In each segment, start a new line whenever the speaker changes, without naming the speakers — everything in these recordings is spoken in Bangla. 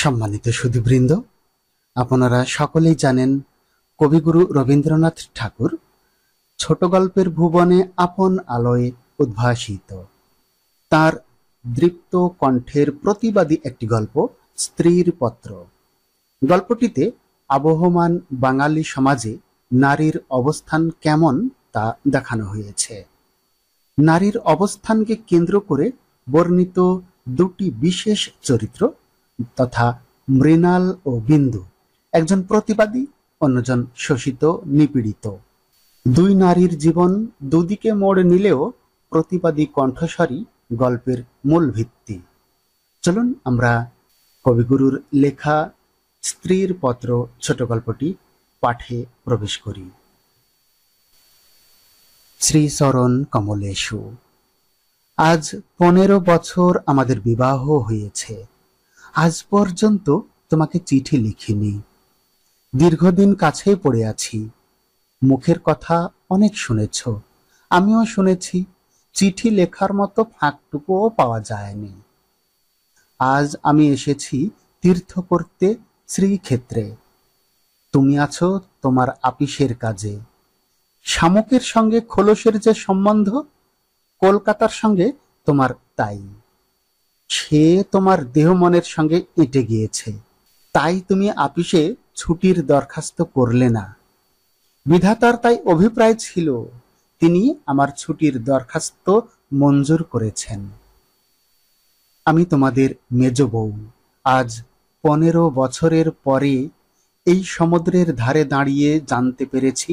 সম্মানিত সুধীবৃন্দ, আপনারা সকলেই জানেন কবিগুরু রবীন্দ্রনাথ ঠাকুর ছোট গল্পের ভুবনে আপন আলোয় উদ্ভাসিত। তার দৃপ্ত কণ্ঠের প্রতিবাদী একটি গল্প স্ত্রীর পত্র। গল্পটিতে আবহমান বাঙালি সমাজে নারীর অবস্থান কেমন তা দেখানো হয়েছে। নারীর অবস্থানকে কেন্দ্র করে বর্ণিত দুটি বিশেষ চরিত্র তথা মৃণাল ও বিন্দু, একজন প্রতিবাদী, অন্যজন শোষিত নিপীড়িত। দুই নারীর জীবন দুদিকে মোড় নিলেও প্রতিবাদী কণ্ঠস্বরই গল্পের মূল ভিত্তি। চলুন আমরা কবিগুরুর লেখা স্ত্রীর পত্র ছোট গল্পটি পাঠে প্রবেশ করি। শ্রীচরণ কমলেশু। আজ 15 বছর আমাদের বিবাহ হয়েছে। আজ পর্যন্ত তোমাকে চিঠি লিখিনি। দীর্ঘদিন কাছেই পড়ে আছি। মুখের কথা অনেক শুনেছ, আমিও শুনেছি। চিঠি লেখার মতো ফাঁকটুকুও পাওয়া যায়নি। আজ আমি এসেছি তীর্থ করতে শ্রীক্ষেত্রে। তুমি আছো তোমার আপিসের কাজে। শামুকের সঙ্গে খোলসের যে সম্বন্ধ, কলকাতার সঙ্গে তোমার তাই। সে তোমার দেহ মনের সঙ্গে এঁটে গিয়েছে, তাই তুমি আপিসে ছুটির দরখাস্ত করলে না। বিধাতার তাই অভিপ্রায় ছিল, তিনি আমার ছুটির দরখাস্ত মঞ্জুর করেছেন। আমি তোমাদের মেজ বউ। আজ 15 বছরের পরে এই সমুদ্রের ধারে দাঁড়িয়ে জানতে পেরেছি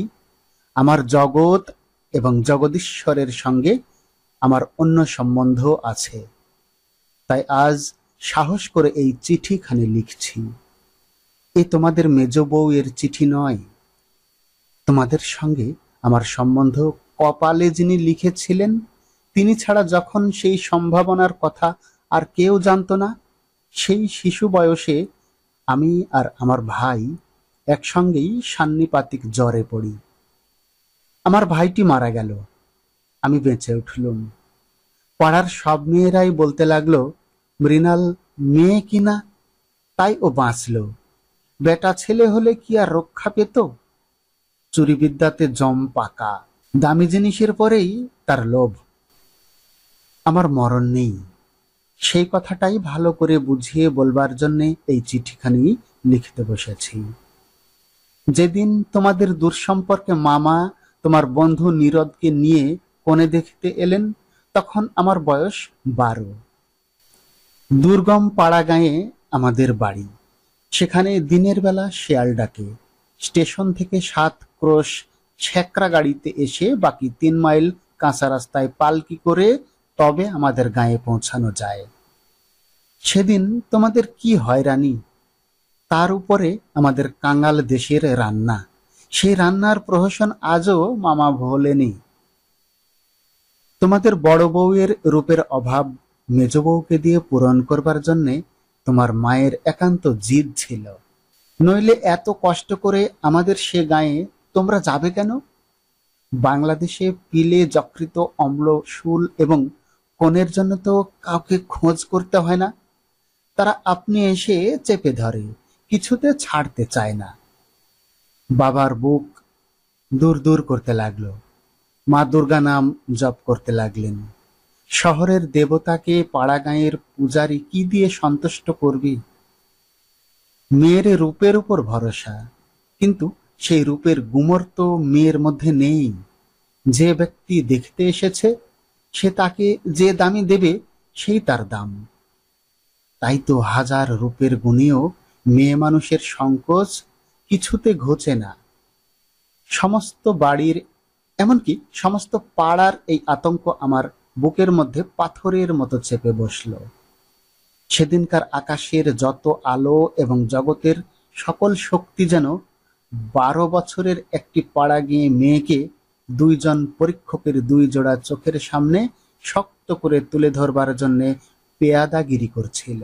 আমার জগৎ এবং জগদীশ্বরের সঙ্গে আমার অন্য সম্বন্ধ আছে। তাই আজ সাহস করে এই চিঠিখানি লিখছি। এ তোমাদের মেজ বউয়ের চিঠি নয়। তোমাদের সঙ্গে আমার সম্বন্ধ কপালে যিনি লিখেছিলেন, তিনি ছাড়া যখন সেই সম্ভাবনার কথা আর কেউ জানত না, সেই শিশু বয়সে আমি আর আমার ভাই একসঙ্গেই সান্নিপাতিক জ্বরে পড়ি। আমার ভাইটি মারা গেল, আমি বেঁচে উঠলুম। পাড়ার সব মেয়েরাই বলতে লাগলো, মৃণাল মেয়ে কিনা, তাই ও বাঁচল। বেটা ছেলে হলে কি আর রক্ষা পেত? চুরিবিদ্যাতে জম পাকা, দামি জিনিসের পরেই তার লোভ। আমার মরণ নেই, সেই কথাটাই ভালো করে বুঝিয়ে বলবার জন্যে এই চিঠিখানি লিখতে বসেছি। যেদিন তোমাদের দূর সম্পর্কে মামা তোমার বন্ধু নীরদকে নিয়ে কনে দেখতে এলেন, তখন আমার বয়স 12। দুর্গম পাড়া গাঁয়ে আমাদের বাড়ি। সেখানে দিনের বেলা শেয়াল ডাকে। স্টেশন থেকে 7 ক্রোশ ছেকরা গাড়িতে এসে বাকি 3 মাইল কাঁচা রাস্তায় পালকি করে তবে আমাদের গাঁয়ে পৌঁছানো যায়। সেদিন তোমাদের কি হয়রানি! তার উপরে আমাদের কাঙাল দেশের রান্না। সেই রান্নার প্রহসন আজও মামা ভোলেনি। তোমাদের বড় বউয়ের রূপের অভাব মেজ বউকে দিয়ে পূরণ করবার জন্যে তোমার মায়ের একান্ত জিদ ছিল। নইলে এত কষ্ট করে আমাদের সে গাঁয়ে তোমরা যাবে কেন? বাংলাদেশে পিলে যকৃত অম্ল শুল এবং কনের জন্য তো কাউকে খোঁজ করতে হয় না। তারা আপনি এসে চেপে ধরে, কিছুতে ছাড়তে চায় না। বাবার বুক দূর দূর করতে লাগলো। মা দুর্গা নাম জপ করতে লাগলেন। শহরের দেবতাকে পাড়া গাঁয়ের পূজারি কি দিয়ে সন্তুষ্ট করবি? মেয়ের রূপের উপর ভরসা, কিন্তু সেই রূপের গুমর তো মেয়ের মধ্যে নেই। যে ব্যক্তি দেখতে এসেছে, সে তাকে যে দামই দেবে সেই তার দাম। তাই তো হাজার রূপের গুণেও মেয়ে মানুষের সংকোচ কিছুতে ঘোচে না। সমস্ত বাড়ির, এমনকি সমস্ত পাড়ার এই আতঙ্ক আমার বুকের মধ্যে পাথরের মতো চেপে বসল। সেদিনকার আকাশের যত আলো এবং জগতের সকল শক্তি যেন 12 বছরের একটি পাড়া গিয়ে মেয়েকে 2 জন পরীক্ষকের 2 জোড়া চোখের সামনে শক্ত করে তুলে ধরবার জন্যে পেয়াদাগিরি করছিল।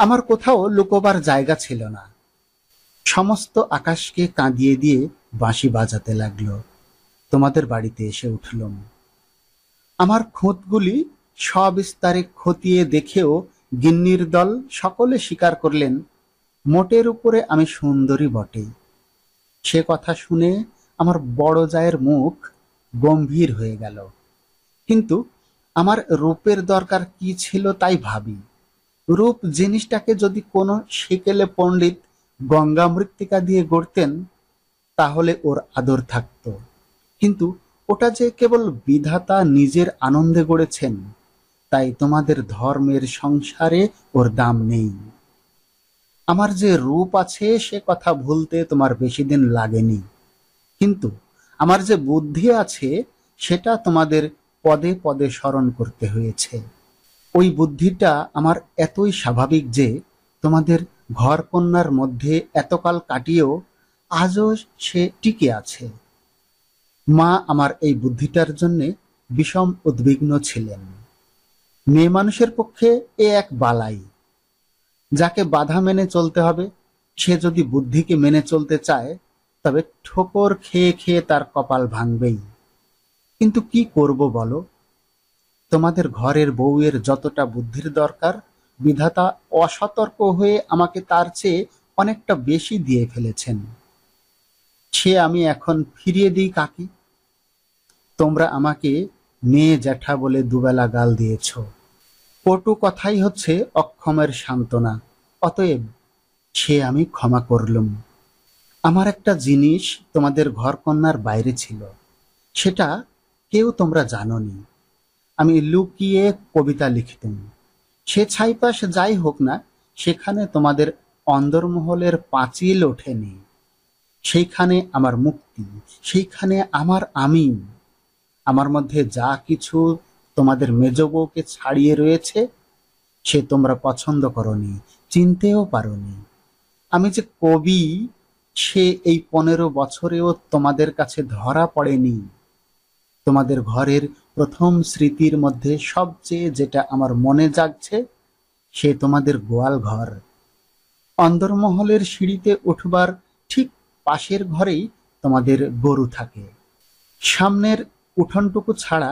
আমার কোথাও লুকোবার জায়গা ছিল না। সমস্ত আকাশকে কাঁদিয়ে দিয়ে বাঁশি বাজাতে লাগলো। তোমাদের বাড়িতে এসে উঠলুম। আমার খুঁতগুলি সবিস্তারে খতিয়ে দেখেও গিন্নির দল সকলে স্বীকার করলেন, মোটের উপরে আমি সুন্দরী বটে। সে কথা শুনে আমার বড় জায়ের মুখ গম্ভীর হয়ে গেল। কিন্তু আমার রূপের দরকার কি ছিল তাই ভাবি। রূপ জিনিসটাকে যদি কোনো সেকেলে পণ্ডিত গঙ্গা মৃত্তিকা দিয়ে গড়তেন তাহলে ওর আদর থাকতো, কিন্তু ওটা যে কেবল বিধাতা নিজের আনন্দে গড়েছেন, তাই তোমাদের ধর্মের সংসারে ওর দাম নেই। আমার যে রূপ আছে সে কথা ভুলতে তোমার বেশি দিন লাগেনি, কিন্তু আমার যে বুদ্ধি আছে সেটা তোমাদের পদে পদে স্মরণ করতে হয়েছে। ওই বুদ্ধিটা আমার এতই স্বাভাবিক যে তোমাদের ঘরকন্যার মধ্যে এতকাল কাটিয়েও আজও সে টিকে আছে। মা আমার এই বুদ্ধিটার জন্যে বিষম উদ্বিগ্ন ছিলেন। মেয়ে মানুষের পক্ষে এ এক বালাই। যাকে বাধা মেনে চলতে হবে সে যদি বুদ্ধিকে মেনে চলতে চায় তবে ঠোকর খেয়ে খেয়ে তার কপাল ভাঙবেই। কিন্তু কি করব বলো? তোমাদের ঘরের বউয়ের যতটা বুদ্ধির দরকার বিধাতা অসতর্ক হয়ে আমাকে তার চেয়ে অনেকটা বেশি দিয়ে ফেলেছেন। সে আমি এখন ফিরিয়ে দিই কাকে? তোমরা আমাকে মেয়ে জ্যাঠা বলে দুবেলা গাল দিয়েছ। কটু কথাই হচ্ছে অক্ষমের সান্ত্বনা, অতএব সে আমি ক্ষমা করলুম। আমার একটা জিনিস তোমাদের ঘরকন্যার বাইরে ছিল, সেটা কেউ তোমরা জানোনি। আমি লুকিয়ে কবিতা লিখতুম। সে ছাইপাশ যাই হোক না, সেখানে তোমাদের অন্দরমহলের পাঁচিল ওঠেনি। সেইখানে আমার মুক্তি, সেইখানে আমার আমি। আমার মধ্যে যা কিছু তোমাদের মেজ বউকে ছাড়িয়ে রয়েছে সে তোমরা পছন্দ করনি, চিনতেও পারোনি। আমি যে কবি সে এই 15 বছরেও তোমাদের কাছে ধরা পড়েনি। তোমাদের ঘরের প্রথম স্মৃতির মধ্যে সবচেয়ে যেটা আমার মনে জাগছে সে তোমাদের গোয়াল ঘর। অন্দরমহলের সিঁড়িতে উঠবার ঠিক পাশের ঘরেই তোমাদের গরু থাকে। সামনের উঠোনটুকু ছাড়া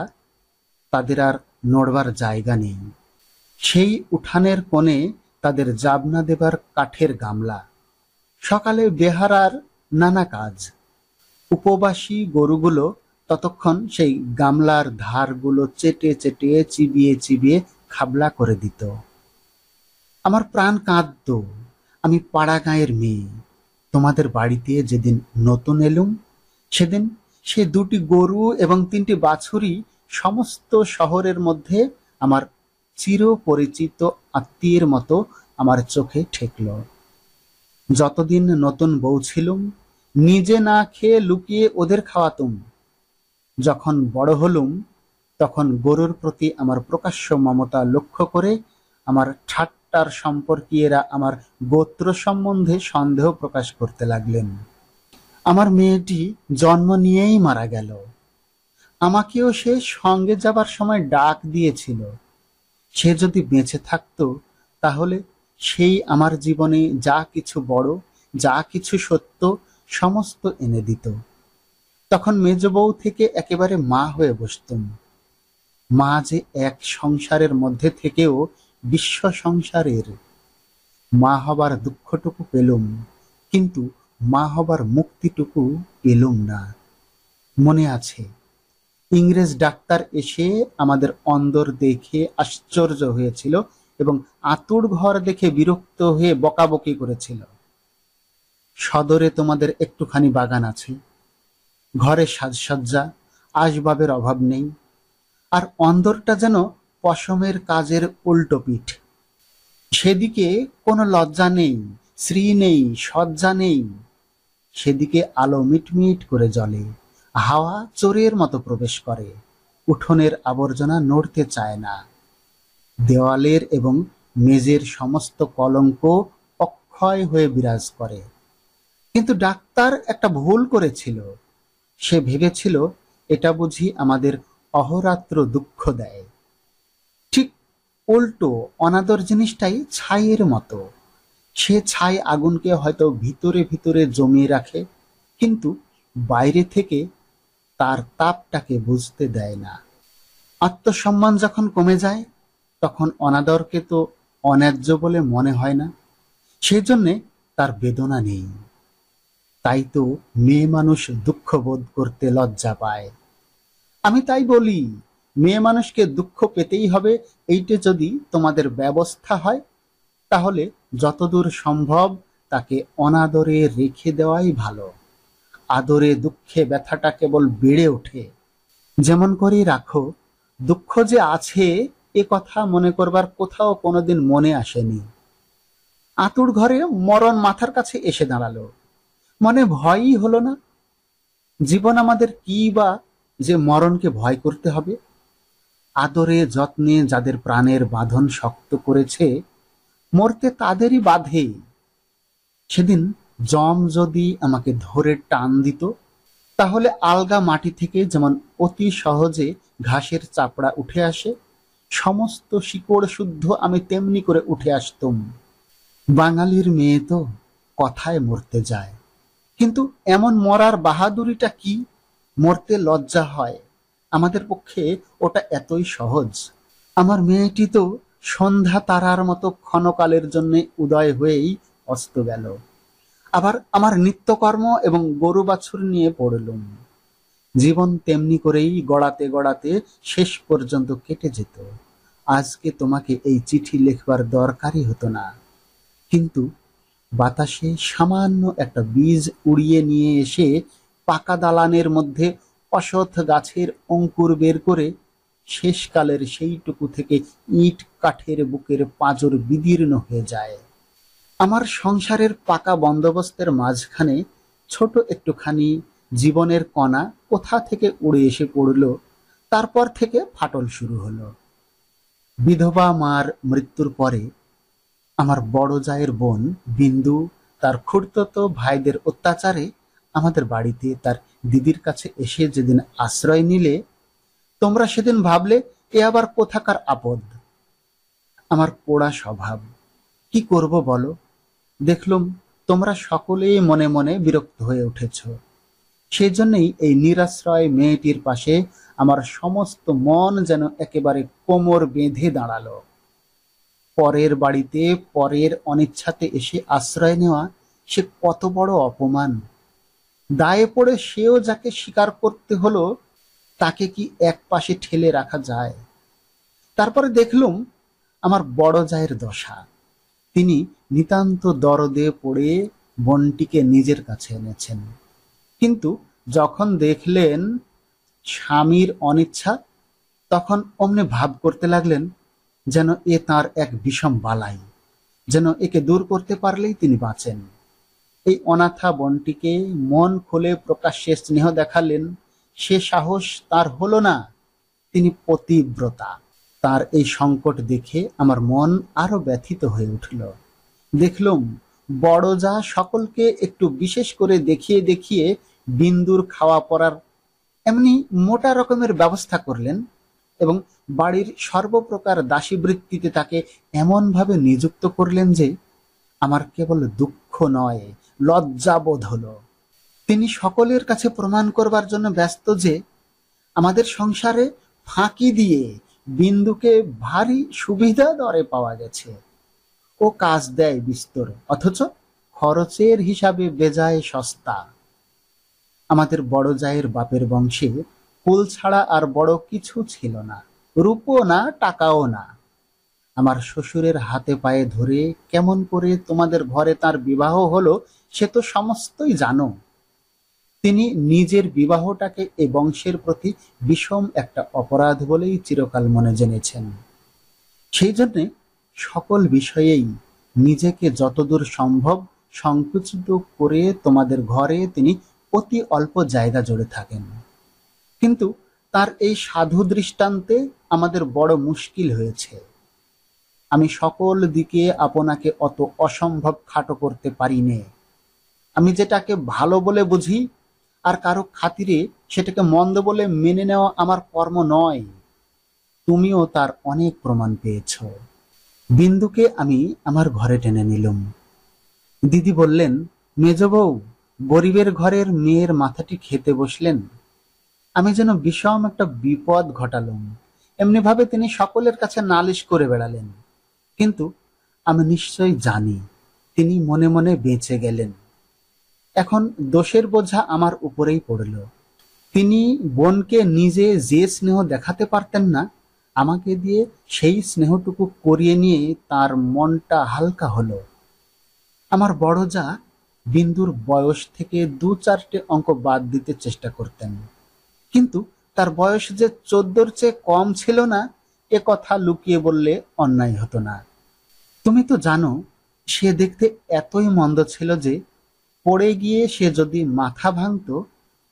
তাদের আর নড়বার জায়গা নেই। সেই উঠানের কোণে তাদের জাবনা দেবার কাঠের গামলা। সকালে বেহারার নানা কাজ। উপবাসী গরুগুলো ততক্ষণ সেই গামলার ধারগুলো চেটে চেটে চিবিয়ে চিবিয়ে খাবলা করে দিত। আমার প্রাণ কাঁদত। আমি পাড়া গাঁয়ের মেয়ে। তোমাদের বাড়িতে যেদিন নতুন এলুম সেদিন সে 2টি গরু এবং 3টি বাছুরি সমস্ত শহরের মধ্যে আমার চিরপরিচিত আত্মীয়ের মতো আমার চোখে ঠেকল। যতদিন নতুন বউ ছিলুম নিজে না খেয়ে লুকিয়ে ওদের খাওয়াতুম। যখন বড় হলুম তখন গরুর প্রতি আমার প্রকাশ্য মমতা লক্ষ্য করে আমার ঠাট্টার সম্পর্কীয়রা আমার গোত্র সম্বন্ধে সন্দেহ প্রকাশ করতে লাগলেন। আমার মেয়েটি জন্ম নিয়েই মারা গেল। আমাকেও সে সঙ্গে যাবার সময় ডাক দিয়েছিল। সে যদি বেঁচে থাকতো তাহলে সেই আমার জীবনে যা কিছু বড়, যা কিছু সত্য সমস্ত এনে দিত। তখন মেজ বউ থেকে একেবারে মা হয়ে বসতুম। মা যে এক সংসারের মধ্যে থেকেও বিশ্ব সংসারের। মা হবার দুঃখটুকু পেলুম, কিন্তু মা হবার মুক্তিটুকু পেলুম না। মনে আছে ইংরেজ ডাক্তার এসে আমাদের অন্দর দেখে আশ্চর্য হয়েছিল এবং আঁতুড় ঘর দেখে বিরক্ত হয়ে বকাবকি করেছিল। সদরে তোমাদের একটুখানি বাগান আছে, ঘরে সাজসজ্জা আসবাবের অভাব নেই, আর অন্দরটা যেন পশমের কাজের উল্টো পিঠ। সেদিকে কোনো লজ্জা নেই, শ্রী নেই, সজ্জা নেই। সেদিকে আলো মিটমিট করে জ্বলে, হাওয়া চোরের মতো প্রবেশ করে, উঠোনের আবর্জনা নড়তে চায় না। দেওয়ালের এবং মেজের সমস্ত কলঙ্ক অক্ষয় হয়ে বিরাজ করে। কিন্তু ডাক্তার একটা ভুল করেছিল। সে ভেবেছিল এটা বুঝি আমাদের অহরাত্র দুঃখ দেয়। ঠিক উল্টো, অনাদর জিনিসটাই ছাইয়ের মতো। সে ছাই আগুনকে হয়তো ভিতরে ভিতরে জমিয়ে রাখে, কিন্তু বাইরে থেকে তার তাপটাকে বুঝতে দেয় না। আত্মসম্মান যখন কমে যায় তখন অনাদরকে তো অন্যায্য বলে মনে হয় না, সেই জন্যে তার বেদনা নেই। তাই তো মেয়ে মানুষ দুঃখ বোধ করতে লজ্জা পায়। আমি তাই বলি, মেয়ে মানুষকে দুঃখ পেতেই হবে, এইটা যদি তোমাদের ব্যবস্থা হয়, তাহলে যতদূর সম্ভব তাকে অনাদরে রেখে দেওয়াই ভালো। আদরে দুঃখে ব্যথাটা কেবল বেড়ে ওঠে। যেমন করেই রাখো, দুঃখ যে আছে এ কথা মনে করবার কোথাও কোনোদিন মনে আসেনি। আঁতুড় ঘরে মরণ মাথার কাছে এসে দাঁড়ালো, মনে ভয়ই হলো না। জীবন আমাদের কি বা যে মরণকে ভয় করতে হবে? আদরে যত্নে যাদের প্রাণের বাঁধন শক্ত করেছে, মরতে তাদেরই বাধে। সেদিন যম যদি আমাকে ধরে টান দিত, তাহলে আলগা মাটি থেকে যেমন অতি সহজে ঘাসের চাপড়া উঠে আসে, সমস্ত শিকড় শুদ্ধ আমি তেমনি করে উঠে আসতুম। বাঙালির মেয়ে তো কথায় মরতে যায়, কিন্তু এমন মরার বাহাদুরিটা কি? মরতে লজ্জা হয়। আমাদের পক্ষে ওটা এতই সহজ। আমার মেয়েটি তো সন্ধ্যা তারার মতো ক্ষণকালের জন্য উদয় হয়েই অস্ত গেল। আবার আমার নিত্যকর্ম এবং গরু বাছুর নিয়ে পড়লুম। জীবন তেমনি করেই গড়াতে গড়াতে শেষ পর্যন্ত কেটে যেত। আজকে তোমাকে এই চিঠি লেখবার দরকারই হতো না, কিন্তু বাতাসে সামান্য একটা বীজ উড়িয়ে নিয়ে এসে পাকা দালানের মধ্যে অসৎ গাছের অঙ্কুর বের করে শেষকালের সেইটুকু থেকে ইট কাঠের বুকের পাঁজর বিদীর্ণ হয়ে যায়। আমার সংসারের পাকা বন্দোবস্তের মাঝখানে ছোট একটুখানি জীবনের কণা কোথা থেকে উড়ে এসে পড়ল, তারপর থেকে ফাটল শুরু হলো। বিধবা মার মৃত্যুর পরে আমার বড় জায়ের বোন বিন্দু তার খুড়তুতো ভাইদের অত্যাচারে আমাদের বাড়িতে তার দিদির কাছে এসে যেদিন আশ্রয় নিলে, তোমরা সেদিন ভাবলে এ আবার কোথাকার আপদ। আমার পোড়া স্বভাব, কি করব বলো? দেখলুম তোমরা সকলেই মনে মনে বিরক্ত হয়ে উঠেছ। সেই জন্যই এই নিরাশ্রয় মেয়েটির পাশে আমার সমস্ত মন যেন একেবারে কোমর বেঁধে দাঁড়ালো। পরের বাড়িতে পরের অনিচ্ছাতে এসে আশ্রয় নেওয়া সে কত বড় অপমান! দায়ে পড়ে সেও যাকে স্বীকার করতে হলো, তাকে কি এক পাশে ঠেলে রাখা যায়? তারপরে দেখলুম আমার বড় জায়ের দশা। তিনি নিতান্ত দরদে পড়ে বোনটিকে নিজের কাছে এনেছেন, কিন্তু যখন দেখলেন স্বামীর অনিচ্ছা, তখন অমনি ভাব করতে লাগলেন যেন এ তার এক বিষম বালাই, যেন একে দূর করতে পারলেই তিনি বাঁচেন। এই অনাথা বোনটিকে মন খুলে প্রকাশ্যে স্নেহ দেখালেন, সে সাহস তার হলো না। তিনি পতিব্রতা। তার এই সংকট দেখে আমার মন আরো ব্যথিত হয়ে উঠল। দেখলুম বড় যা সকলকে একটু বিশেষ করে দেখিয়ে দেখিয়ে বিন্দুর খাওয়া পড়ার এমনি মোটা রকমের ব্যবস্থা করলেন, এবং বাড়ির সর্বপ্রকার দাসীবৃত্তিতে তাকে এমনভাবে নিযুক্ত করলেন যে আমার কেবল দুঃখ নয়, লজ্জা বোধ হলো। তিনি সকলের কাছে প্রমাণ করবার জন্য ব্যস্ত যে আমাদের সংসারে ফাঁকি দিয়ে বিন্দুকে ভারী সুবিধা দরে পাওয়া গেছে। ও কাজ দেয় বিস্তর, অথচ খরচের হিসাবে বেজায় সস্তা। আমাদের বড় জায়ের বাপের বংশে কুল ছাড়া আর বড় কিছু ছিল না, রূপও না, টাকাও না। আমার শ্বশুরের হাতে পায়ে ধরে কেমন করে তোমাদের ঘরে তার বিবাহ হলো সে তো সমস্তই জানো। তিনি নিজের বিবাহটাকে এ বংশের প্রতি বিষম একটা অপরাধ বলেই চিরকাল মনে জেনেছেন। সেই জন্যে সকল বিষয়েই নিজেকে যতদূর সম্ভব সংকুচিত করে তোমাদের ঘরে তিনি অতি অল্প জায়গা জুড়ে থাকেন। কিন্তু তার এই সাধু দৃষ্টান্তে আমাদের বড় মুশকিল হয়েছে। আমি সকল দিকে আপনাকে অত অসম্ভব খাটো করতে পারি নে। আমি যেটাকে ভালো বলে বুঝি, আর কারো খাতিরে সেটাকে মন্দ বলে মেনে নেওয়া আমার কর্ম নয়। তুমিও তার অনেক প্রমাণ পেয়েছ। বিন্দুকে আমি আমার ঘরে টেনে নিলুম। দিদি বললেন, মেজ বউ, গরিবের ঘরের মেয়ের মাথাটি খেতে বসলেন। আমি যেন বিষম একটা বিপদ ঘটালুম, এমনি ভাবে তিনি সকলের কাছে নালিশ করে বেড়ালেন। কিন্তু আমি নিশ্চয় জানি তিনি মনে মনে বেঁচে গেলেন। এখন দোষের বোঝা আমার উপরেই পড়ল। তিনি বোনকে নিজে যে স্নেহ দেখাতে পারতেন না, আমাকে দিয়ে সেই স্নেহটুকু করিয়ে নিয়ে তার মনটা হালকা হলো। আমার বড় যা বিন্দুর বয়স থেকে ২-৪টে অঙ্ক বাদ দিতে চেষ্টা করতেন, কিন্তু তার বয়স যে ১৪-র চেয়ে কম ছিল না, এ কথা লুকিয়ে বললে অন্যায় হতো না। তুমি তো জানো সে দেখতে এতই মন্দ ছিল যে পড়ে গিয়ে সে যদি মাথা ভাঙতো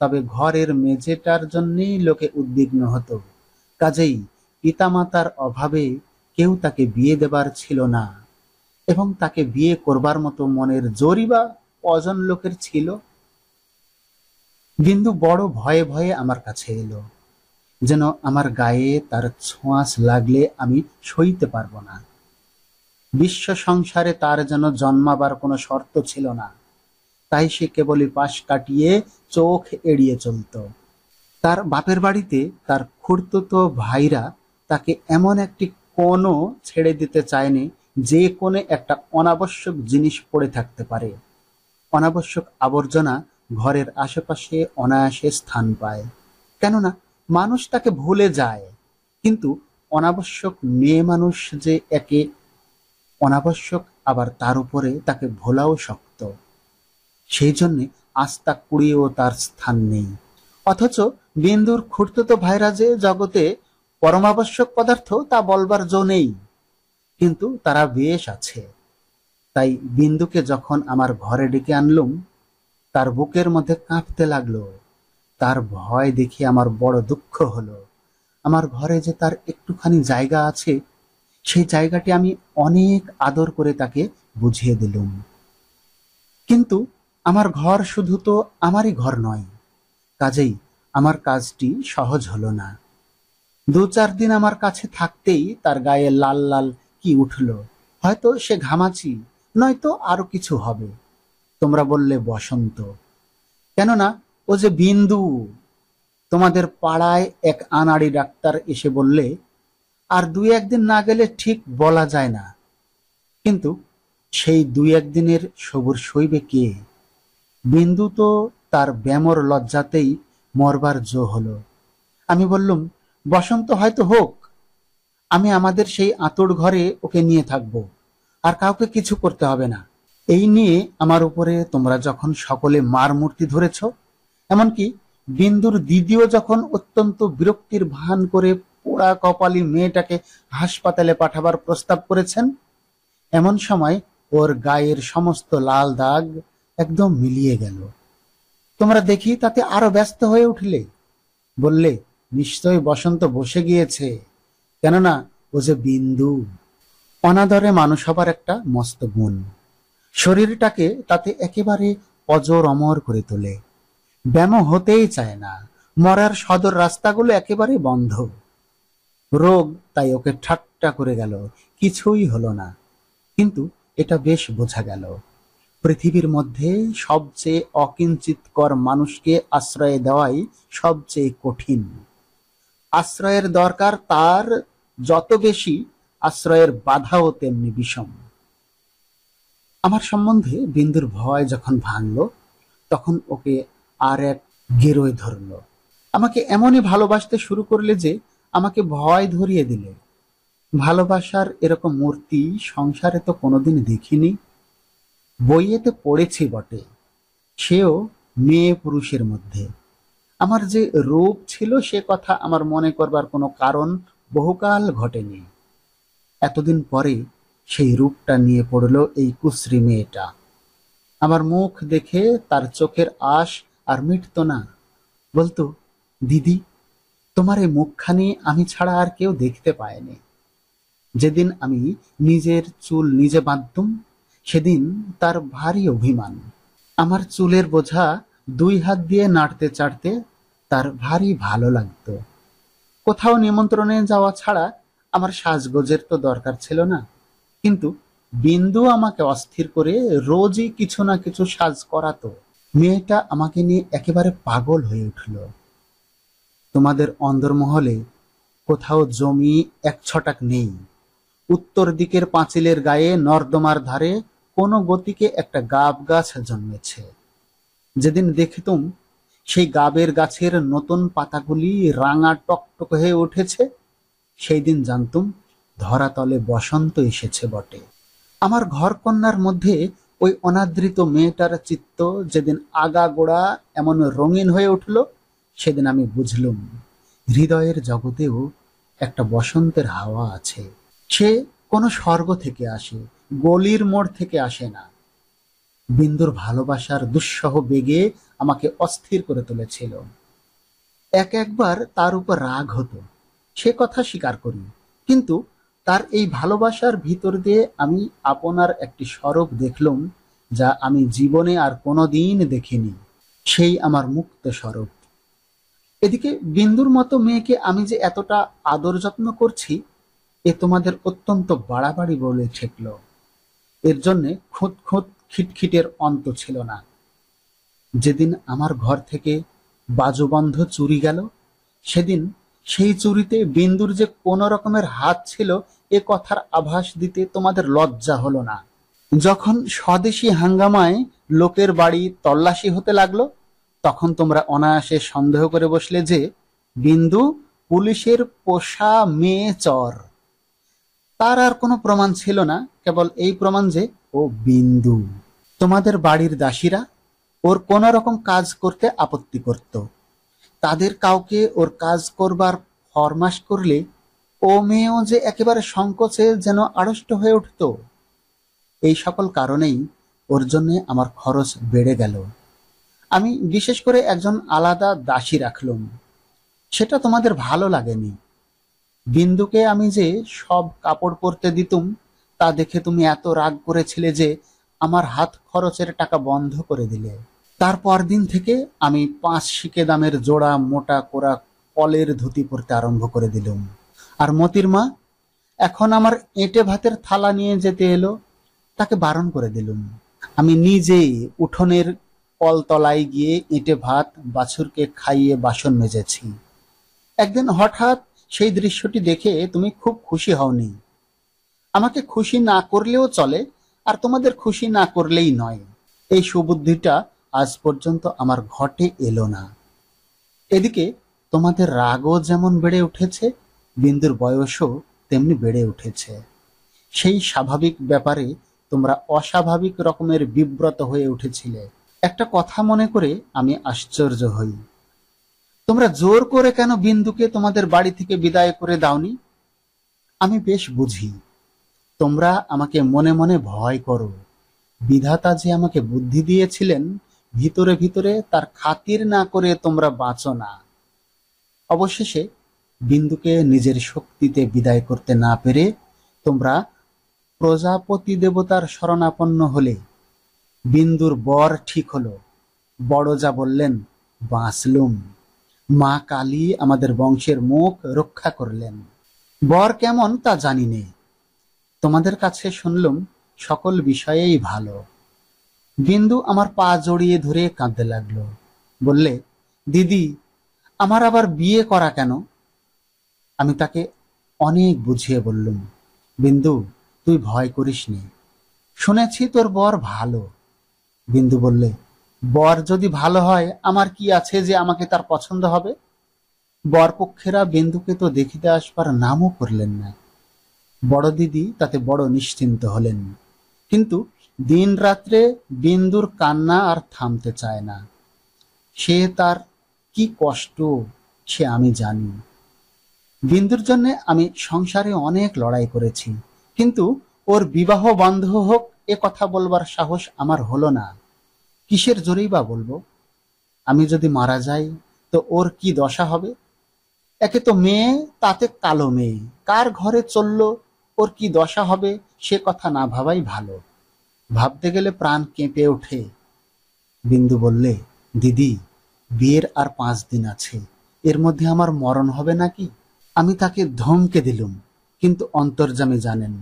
তবে ঘরের মেঝেটার জন্যেই লোকে উদ্বিগ্ন হতো। কাজেই পিতামাতার অভাবে কেউ তাকে বিয়ে দেবার ছিল না, এবং তাকে বিয়ে করবার মতো মনের জোরই বা কজন লোকের ছিল। বিন্দু বড় ভয়ে ভয়ে আমার কাছে এলো, যেন আমার গায়ে তার ছোঁয়াচ লাগলে আমি সইতে পারবো না। বিশ্ব সংসারে তার যেন জন্মাবার কোনো শর্ত ছিল না, তাই সে কেবলই পাশ কাটিয়ে চোখ এড়িয়ে চলত। তার বাপের বাড়িতে তার খুড়তুতো ভাইরা তাকে এমন একটি কোণও ছেড়ে দিতে চায়নি যে কোণে একটা অনাবশ্যক জিনিস পড়ে থাকতে পারে। অনাবশ্যক আবর্জনা ঘরের আশেপাশে অনায়াসে স্থান পায়, কেননা মানুষ তাকে ভুলে যায়। কিন্তু অনাবশ্যক মেয়ে মানুষ যে একে অনাবশ্যক, আবার তার উপরে তাকে ভোলাও শক্ত। সেই জন্যে আস্থা কুড়িয়েও তার স্থান নেই। অথচ বিন্দুর খুড়তুতো ভাইরা যে জগতে পরমাবশ্যক পদার্থ তা বলবার জো নেই, কিন্তু তারা বেশ আছে। তাই বিন্দুকে যখন আমার ঘরে ডেকে আনলুম, তার বুকের মধ্যে কাঁপতে লাগলো। তার ভয় দেখে আমার বড় দুঃখ হলো। আমার ঘরে যে তার একটুখানি জায়গা আছে, সেই জায়গাটি আমি অনেক আদর করে তাকে বুঝিয়ে দিলুম। কিন্তু আমার ঘর শুধু তো আমারই ঘর নয়, কাজেই আমার কাজটি সহজ হলো না। ২-৪ দিন আমার কাছে থাকতেই তার গায়ে লাল লাল কি উঠল। হয়তো সে ঘামাচি, নয়তো আরো কিছু হবে। তোমরা বললে বসন্ত, কেননা ও যে বিন্দু। তোমাদের পাড়ায় এক আনাড়ি ডাক্তার এসে বললে আর ২-১ দিন না গেলে ঠিক বলা যায় না। কিন্তু সেই ২-১ দিনের সবুর সইবে কে? বিন্দু তো তার ব্যামোর লজ্জাতেই মরবার জো হলো। আমি বললুম, বসন্ত হয়তো হোক, আমি আমাদের সেই আঁতুড় ঘরে ওকে নিয়ে থাকবো, আর কাউকে কিছু করতে হবে না। এই নিয়ে আমার উপরে তোমরা যখন সকলে মার মূর্তি ধরেছ, এমনকি বিন্দুর দিদিও যখন অত্যন্ত বিরক্তির ভান করে পোড়া কপালি মেয়েটাকে হাসপাতালে পাঠাবার প্রস্তাব করেছেন, এমন সময় ওর গায়ের সমস্ত লাল দাগ একদম মিলিয়ে গেল। তোমরা দেখি তাতে আরো ব্যস্ত হয়ে উঠলে, বললে নিশ্চয় বসন্ত বসে গিয়েছে, কেননা ও যে বিন্দু। অনাদরে মানুষ হবার একটা মস্ত গুণ, শরীরটাকে তাতে একেবারে অজর অমর করে তোলে। ব্যামো হতেই চায় না, মরার সদর রাস্তাগুলো একেবারে বন্ধ। রোগ তাই ওকে ঠাট্টা করে গেল, কিছুই হলো না। কিন্তু এটা বেশ বোঝা গেল, পৃথিবীর মধ্যে সবচেয়ে অকিঞ্চিতকর মানুষকে আশ্রয় দেওয়াই সবচেয়ে কঠিন। আশ্রয়ের দরকার তার যত বেশি, আশ্রয়ের বাধাও তেমনি বিষম। আমার সম্বন্ধে বিন্দুর ভয় যখন ভাঙল, তখন ওকে আর এক গেরোয় ধরল। আমাকে এমনই ভালোবাসতে শুরু করলে যে আমাকে ভয় ধরিয়ে দিলে। ভালোবাসার এরকম মূর্তি সংসারে তো কোনোদিন দেখিনি। বইয়েতে পড়েছি বটে, সেও মেয়ে পুরুষের মধ্যে। আমার যে রূপ ছিল সে কথা আমার মনে করবার কোনো কারণ বহুকাল ঘটেনি। এতদিন পরে সেই রূপটা নিয়ে পড়ল এই কুশ্রী মেয়েটা। আমার মুখ দেখে তার চোখের আশ আর মিটত না। বলতো, দিদি, তোমার এই মুখখানি আমি ছাড়া আর কেউ দেখতে পায়নি। যেদিন আমি নিজের চুল নিজে বাঁধতুম, সেদিন তার ভারী অভিমান। আমার চুলের বোঝা ২ হাত দিয়ে নাড়তে চাড়তে তার ভারী ভালো লাগতো। কোথাও নিমন্ত্রণে যাওয়া ছাড়া আমার সাজগোজের তো দরকার ছিল না, কিন্তু বিন্দু আমাকে অস্থির করে রোজই কিছু না কিছু সাজ করাতো। মেয়েটা আমাকে নিয়ে একেবারে পাগল হয়ে উঠল। তোমাদের অন্দরমহলে কোথাও জমি ১ ছটাক নেই, উত্তর দিকের পাঁচিলের গায়ে নর্দমার ধারে কোনো গতিকে একটা গাব গাছ জন্মেছে। যেদিন দেখতুম সেই গাবের গাছের নতুন পাতাগুলি রাঙা টকটক হয়ে উঠেছে, সেই দিন জানতুম ধরাতলে বসন্ত এসেছে বটে। আমার ঘরকন্যার মধ্যে ওই অনাদৃত মেয়েটার চিত্ত যেদিন আগাগোড়া এমন রঙিন হয়ে উঠল, সেদিন আমি বুঝলুম হৃদয়ের জগতেও একটা বসন্তের হাওয়া আছে। সে কোনো স্বর্গ থেকে আসে, গলির মোড় থেকে আসে না। বিন্দুর ভালোবাসার দুঃসহ বেগে আমাকে অস্থির করে তুলেছিল। একবার তার উপর রাগ হতো, সে কথা স্বীকার করি, কিন্তু তার এই ভালোবাসার ভিতর দিয়ে আমি আপনার একটি স্বরূপ দেখলুম, যা আমি জীবনে আর কোনোদিন দেখিনি। সেই আমার মুক্ত স্বরূপ। এদিকে বিন্দুর মতো মেয়েকে আমি যে এতটা আদর যত্ন করছি, এ তোমাদের অত্যন্ত বাড়াবাড়ি বলে ঠেকল। এর জন্যে খুঁত খুঁত খিটখিটের অন্ত ছিল না। যেদিন আমার ঘর থেকে বাজুবন্ধ চুরি গেল, সেদিন সেই চুরিতে বিন্দুর যে কোনো রকমের হাত ছিল এ কথার আভাস দিতে তোমাদের লজ্জা হলো না। যখন স্বদেশী হাঙ্গামায় লোকের বাড়ি তল্লাশি হতে লাগলো, তখন তোমরা অনায়াসে সন্দেহ করে বসলে যে বিন্দু পুলিশের পোষা মেয়ে চর। তার আর কোনো প্রমাণ ছিল না, কেবল এই প্রমাণ যে ও বিন্দু। তোমাদের বাড়ির দাসীরা ওর কোন রকম কাজ করতে আপত্তি করত। তাদের কাউকে ওর কাজ করবার ফরমাস করলে ও মেয়েও যে একেবারে সংকোচে যেন আড়ষ্ট হয়ে উঠত। এই সকল কারণেই ওর জন্য আমার খরচ বেড়ে গেল। আমি বিশেষ করে একজন আলাদা দাসী রাখলুম। সেটা তোমাদের ভালো লাগেনি। বিন্দুকে আমি যে সব কাপড় পরতে দিতুম, তা দেখে তুমি এত রাগ করেছিলে যে আমার হাত খরচের টাকা বন্ধ করে দিলে। তারপর দিন থেকে আমি 5 শিকে দামের জোড়া মোটা কোরা কলের ধুতি পরতে আরম্ভ করে দিলুম। আর মতির মা এখন আমার এঁটে ভাতের থালা নিয়ে যেতে এলো, তাকে বারণ করে দিলুম। আমি নিজেই উঠোনের কলতলায় গিয়ে এঁটে ভাত বাছুরকে খাইয়ে বাসন মেজেছি। একদিন হঠাৎ সেই দৃশ্যটি দেখে তুমি খুব খুশি হওনি। আমাকে খুশি না করলেও চলে, আর তোমাদের খুশি না করলেই নয়। এই সুবুদ্ধিটা আজ পর্যন্ত আমার ঘটে এলো না। এদিকে তোমাদের রাগও যেমন বেড়ে উঠেছে, বিন্দুর বয়সও তেমনি বেড়ে উঠেছে। সেই স্বাভাবিক ব্যাপারে তোমরা অস্বাভাবিক রকমের বিব্রত হয়ে উঠেছিলে। একটা কথা মনে করে আমি আশ্চর্য হই, তোমরা জোর করে কেন বিন্দুকে তোমাদের বাড়ি থেকে বিদায় করে দাওনি? আমি বেশ বুঝি, তোমরা আমাকে মনে মনে ভয় করো। বিধাতা যে আমাকে বুদ্ধি দিয়েছিলেন, ভিতরে ভিতরে তার খাতির না করে তোমরা বাঁচো না। অবশেষে বিন্দুকে নিজের শক্তিতে বিদায় করতে না পেরে তোমরা প্রজাপতি দেবতার শরণাপন্ন হলে। বিন্দুর বর ঠিক হলো। বড় যা বললেন, বাঁচলুম। মা কালী আমাদের বংশের মুখ রক্ষা করলেন। বর কেমন তা জানি নে, তোমাদের কাছে শুনলুম সকল বিষয়েই ভালো। বিন্দু আমার পা জড়িয়ে ধরে কাঁদতে লাগলো, বললে, দিদি আমার আবার বিয়ে করা কেন? আমি তাকে অনেক বুঝিয়ে বললুম, বিন্দু তুই ভয় করিস নে, শুনেছি তোর বর ভালো। বিন্দু বললে, বর যদি ভালো হয় আমার কি আছে যে আমাকে তার পছন্দ হবে? বরপক্ষেরা বিন্দুকে তো দেখিতে আসবার নামও করলেন না। বড় দিদি তাতে বড় নিশ্চিন্ত হলেন, কিন্তু দিন রাত্রে বিন্দুর কান্না আর থামতে চায় না। সে তার কি কষ্ট সে আমি জানি। বিন্দুর জন্য আমি সংসারে অনেক লড়াই করেছি, কিন্তু ওর বিবাহ বন্ধ হোক এ কথা বলবার সাহস আমার হলো না। কিসের জোরেই বা বলবো? আমি যদি মারা যাই তো ওর কি দশা হবে? একে তো মেয়ে, তাতে কালো মেয়ে, কার ঘরে চললো ওর কি দশা হবে সে কথা না ভাবাই ভালো। ভাবতে গেলে প্রাণ কেঁপে ওঠে। বিন্দু বললে, দিদি বিয়ের আর 5 দিন আছে, এর মধ্যে আমার মরণ হবে নাকি? আমি তাকে ধমকে দিলুম, কিন্তু অন্তর্যামী জানেন,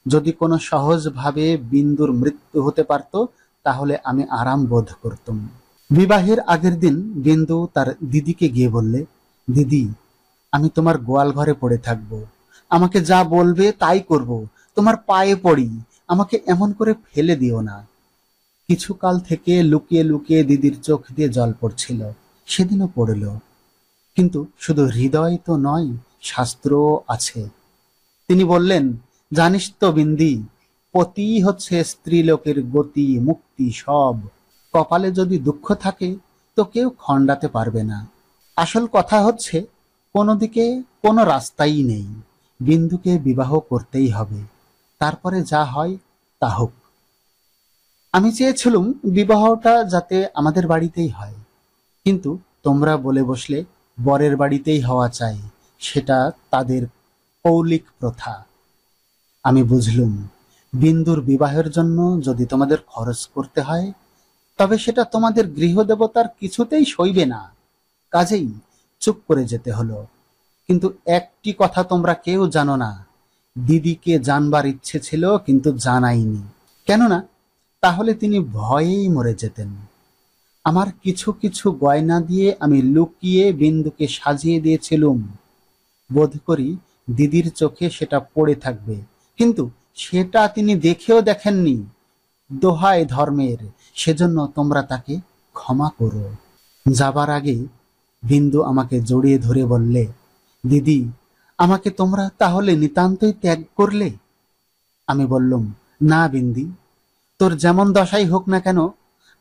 যদি কোনো সহজভাবে বিন্দুর মৃত্যু হতে পারত তাহলে আমি আরাম বোধ করতুম। বিবাহের আগের দিন বিন্দু তার দিদিকে গিয়ে বললে, দিদি আমি তোমার গোয়াল ঘরে পড়ে থাকবো, আমাকে যা বলবে তাই করব, তোমার পায়ে পড়ি, আমাকে এমন করে ফেলে দিও না। কিছুকাল থেকে লুকিয়ে লুকিয়ে দিদির চোখ দিয়ে জল পড়ছিল, সেদিনও পড়ল। কিন্তু শুধু হৃদয় তো নয়, শাস্ত্রও আছে। তিনি বললেন, জানিস তো বিন্দি, পতি হচ্ছে স্ত্রীলোকের গতি মুক্তি সব। কপালে যদি দুঃখ থাকে তো কেউ খণ্ডাতে পারবে না। আসল কথা হচ্ছে, কোনো দিকে কোনো রাস্তাই নেই, বিন্দুকে বিবাহ করতেই হবে, তারপরে যা হয় তা হোক। আমি চেয়েছিলুম বিবাহটা যাতে আমাদের বাড়িতেই হয়, কিন্তু তোমরা বলে বসলে বরের বাড়িতেই হওয়া চাই, সেটা তাদের কৌলিক প্রথা। আমি বুঝলুম, বিন্দুর বিবাহের জন্য যদি তোমাদের খরচ করতে হয়, তবে সেটা তোমাদের গৃহদেবতার কিছুতেই সইবে না। কাজেই চুপ করে যেতে হলো। কিন্তু একটি কথা তোমরা কেউ জানো না, দিদিকে জানবার ইচ্ছে ছিল কিন্তু জানাইনি। কেননা তাহলে তিনি ভয়েই মরে যেতেন। আমার কিছু কিছু গয়না দিয়ে আমি লুকিয়ে বিন্দুকে সাজিয়ে দিয়েছিলুম। বোধ করি দিদির চোখে সেটা পড়ে থাকবে, কিন্তু সেটা তিনি দেখেও দেখেননি। দোহাই ধর্মের, সেজন্য তোমরা তাকে ক্ষমা করো। যাবার আগে বিন্দু আমাকে জড়িয়ে ধরে বললে, দিদি, আমাকে তোমরা তাহলে নিতান্তই ত্যাগ করলে? আমি বললুম, না বিন্দি, তোর যেমন দশাই হোক না কেন,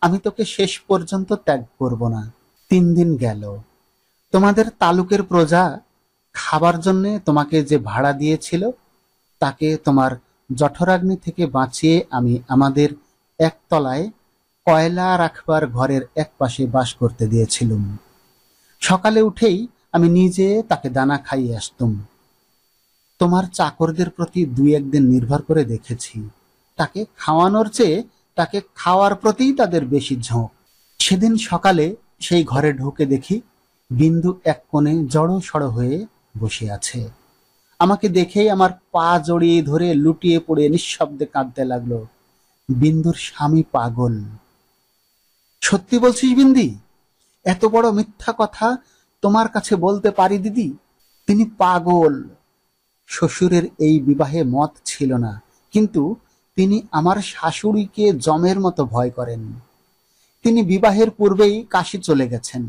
আমি তোকে শেষ পর্যন্ত ত্যাগ করব না। 3 দিন গেল। তোমাদের তালুকের প্রজা খাবার জন্যে তোমাকে যে ভাড়া দিয়েছিল, তাকে তোমার জঠরাগ্নি থেকে বাঁচিয়ে আমি আমাদের একতলায় কয়লা রাখবার ঘরের এক পাশে বাস করতে দিয়েছিলুম। সকালে উঠেই আমি নিজে তাকে দানা খাইয়ে আসতুম। তোমার চাকরদের প্রতি 2-1 দিন নির্ভর করে দেখেছি, তাকে খাওয়ানোর চেয়ে তাকে খাওয়ার প্রতিই তাদের বেশি ঝোঁক। সেদিন সকালে সেই ঘরে ঢুকে দেখি বিন্দু এক কোণে জড়ো সড়ো হয়ে বসে আছে। আমাকে দেখেই আমার পা জড়িয়ে ধরে লুটিয়ে পড়ে নিঃশব্দে কাঁদতে লাগলো। বিন্দুর স্বামী পাগল। সত্যি বলছিস বিন্দি? এত বড় মিথ্যা কথা তোমার কাছে বলতে পারি দিদি? তিনি পাগল। শ্বশুরের এই বিবাহে মত ছিল না, কিন্তু তিনি আমার শাশুড়িকে জমের মতো ভয় করেন। তিনি বিবাহের পূর্বেই কাশী চলে গেছেন।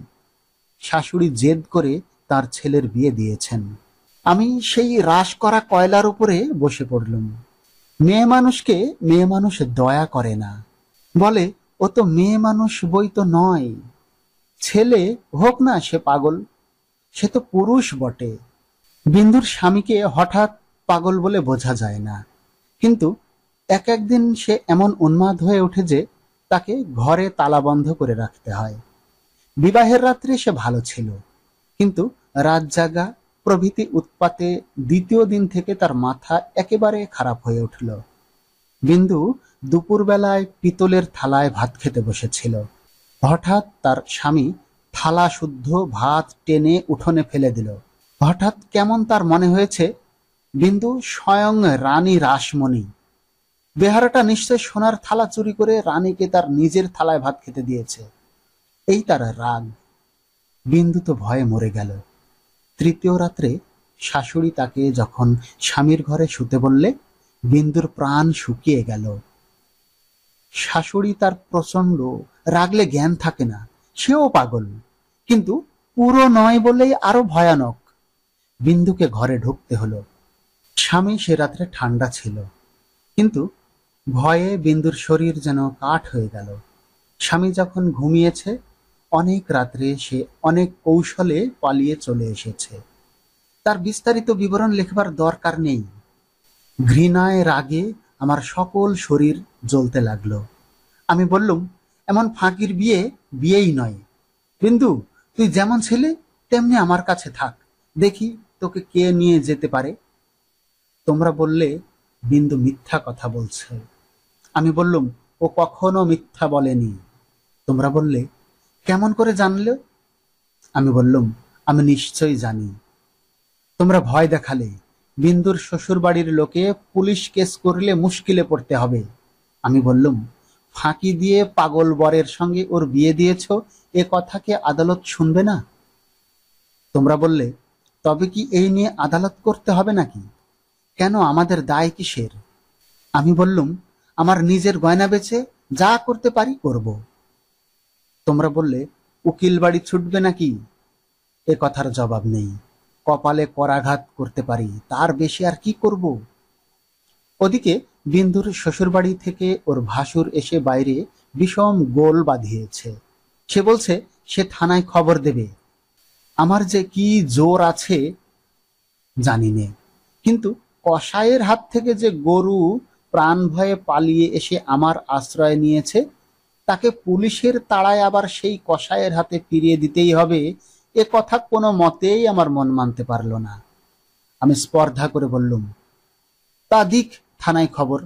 শাশুড়ি জেদ করে তার ছেলের বিয়ে দিয়েছেন। আমি সেই রাশ করা কয়লার উপরে বসে পড়লুম। মেয়ে মানুষকে মেয়ে মানুষ দয়া করে না, বলে ও তো মেয়ে মানুষ বই তো নয়। ছেলে হোক না সে পাগল, সে তো পুরুষ বটে। বিন্দুর স্বামীকে হঠাৎ পাগল বলে বোঝা যায় না, কিন্তু এক একদিন সে এমন উন্মাদ হয়ে ওঠে যে তাকে ঘরে তালা বন্ধ করে রাখতে হয়। বিবাহের রাত্রে সে ভালো ছিল, কিন্তু রাত জাগা প্রভৃতি উৎপাতে দ্বিতীয় দিন থেকে তার মাথা একেবারে খারাপ হয়ে উঠল। বিন্দু দুপুরবেলায় পিতলের থালায় ভাত খেতে বসেছিল। হঠাৎ তার স্বামী থালা শুদ্ধ ভাত টেনে উঠোনে ফেলে দিল। হঠাৎ কেমন তার মনে হয়েছে বিন্দু স্বয়ং রানী রাসমণি। বেহারাটা নিশ্চয় সোনার থালা চুরি করে রানীকে তার নিজের থালায় ভাত খেতে দিয়েছে, এই তার রাগ। বিন্দু তো ভয়ে মরে গেল। তৃতীয় রাত্রে শাশুড়ি তাকে যখন স্বামীর ঘরে শুতে বললে, বিন্দুর প্রাণ শুকিয়ে গেল। শাশুড়ি তার প্রচন্ড, রাগলে জ্ঞান থাকে না, সেও পাগল, কিন্তু পুরো নয় বলেই আরো ভয়ানক। বিন্দুকে ঘরে ঢুকতে হলো। স্বামী সে রাত্রে ঠান্ডা ছিল, কিন্তু ভয়ে বিন্দুর শরীর যেন কাঠ হয়ে গেল। স্বামী যখন ঘুমিয়েছে, অনেক রাত্রে সে অনেক কৌশলে পালিয়ে চলে এসেছে। তার বিস্তারিত বিবরণ লিখবার দরকার নেই। ঘৃণায় রাগে আমার সকল শরীর জ্বলতে লাগলো। আমি বললুম, এমন ফাঁকির বিয়ে বিয়েই নয়। বিন্দু, তুই যেমন ছেলে তেমনি আমার কাছে থাক, দেখি তোকে কে নিয়ে যেতে পারে। তোমরা বললে বিন্দু মিথ্যা কথা বলছে। আমি বললুম, ও কখনো মিথ্যা বলেনি। তোমরা বললে, কেমন করে জানলে? আমি বললুম, আমি নিশ্চয়ই জানি। তোমরা ভয় দেখালে, বিন্দুর শ্বশুর বাড়ির লোকে পুলিশ কেস করলে মুশকিলে পড়তে হবে। আমি বললুম, ফাঁকি দিয়ে পাগল বরের সঙ্গে ওর বিয়ে দিয়েছ, এ কথাকে আদালত শুনবে না? তোমরা বললে, তবে কি এই নিয়ে আদালত করতে হবে নাকি? কেন, আমাদের দায় কিসের? আমি বললুম, আমার নিজের গয়না বেচে যা করতে পারি করব। তোমরা বললে, উকিল বাড়ি ছুটবে নাকি? এ কথার জবাব নেই। কপালে করাঘাত করতে পারি, তার বেশি আর কি করব? ওদিকে বিন্দুর শ্বশুরবাড়ি থেকে ওর ভাসুর এসে বাইরে বিষম গোল বাঁধিয়েছে। সে বলছে সে থানায় খবর দেবে। আমার যে কি জোর আছে জানি নে, কিন্তু কসাইয়ের হাত থেকে যে গরু প্রাণ ভয়ে পালিয়ে এসে আমার আশ্রয় নিয়েছে, তাকে পুলিশের তাড়ায় আবার সেই কসাইয়ের হাতে ফিরিয়ে দিতেই হবে, এ কথা কোনো মতেই আমার মন মানতে পারল না। আমি স্পর্ধা করে বললুম, তা দিক থানায় খবর।